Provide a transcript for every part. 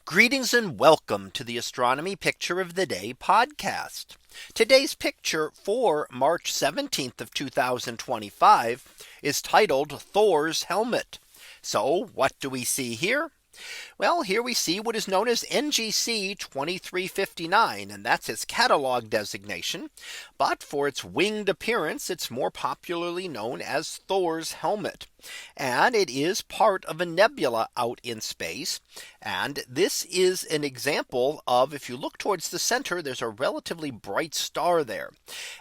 Greetings and welcome to the Astronomy Picture of the Day podcast. Today's picture for March 17th of 2025 is titled Thor's helmet. So what do we see here? Well, here we see what is known as NGC 2359, and that's its catalog designation. But for its winged appearance, it's more popularly known as Thor's helmet. And it is part of a nebula out in space. And this is an example of, if you look towards the center, there's a relatively bright star there.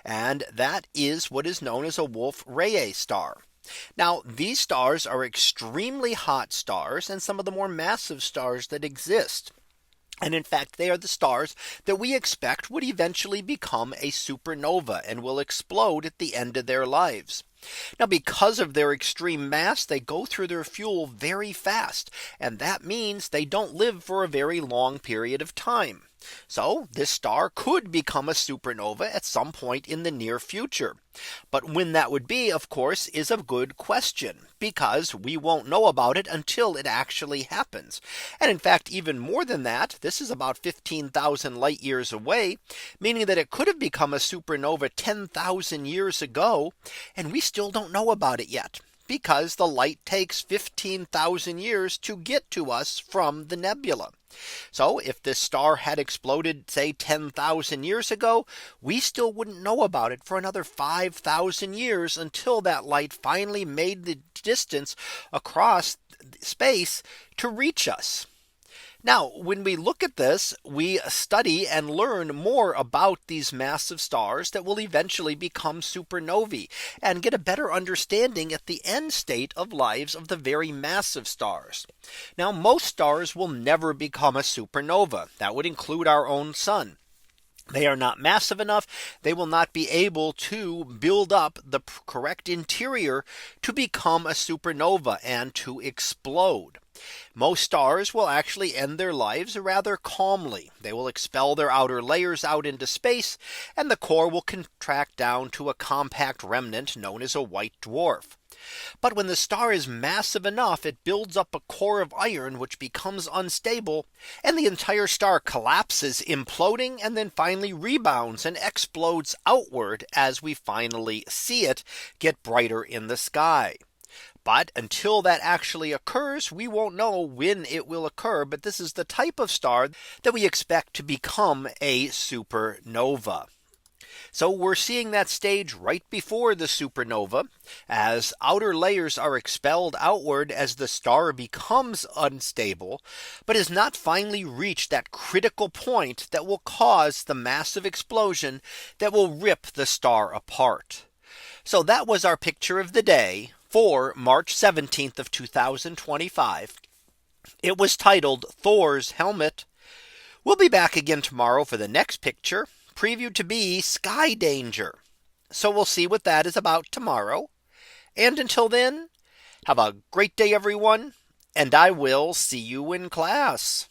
And that is what is known as a Wolf-Rayet star. Now, these stars are extremely hot stars and some of the more massive stars that exist. And in fact, they are the stars that we expect would eventually become a supernova and will explode at the end of their lives. Now, because of their extreme mass, they go through their fuel very fast. And that means they don't live for a very long period of time. So this star could become a supernova at some point in the near future. But when that would be, of course, is a good question, because we won't know about it until it actually happens. And in fact, even more than that, this is about 15,000 light years away, meaning that it could have become a supernova 10,000 years ago. And we still don't know about it yet, because the light takes 15,000 years to get to us from the nebula. So if this star had exploded, say 10,000 years ago, we still wouldn't know about it for another 5,000 years until that light finally made the distance across space to reach us. Now, when we look at this, we study and learn more about these massive stars that will eventually become supernovae and get a better understanding at the end state of lives of the very massive stars. Now, most stars will never become a supernova. That would include our own sun. They are not massive enough. They will not be able to build up the correct interior to become a supernova and to explode. Most stars will actually end their lives rather calmly. They will expel their outer layers out into space, and the core will contract down to a compact remnant known as a white dwarf. But when the star is massive enough, it builds up a core of iron which becomes unstable, and the entire star collapses, imploding, and then finally rebounds and explodes outward as we finally see it get brighter in the sky. But until that actually occurs, we won't know when it will occur. But this is the type of star that we expect to become a supernova. So we're seeing that stage right before the supernova, as outer layers are expelled outward as the star becomes unstable, but has not finally reached that critical point that will cause the massive explosion that will rip the star apart. So that was our picture of the day for March 17th of 2025. It was titled Thor's helmet. We'll be back again tomorrow for the next picture, previewed to be sky danger. So we'll see what that is about tomorrow. And until then, have a great day, everyone, and I will see you in class.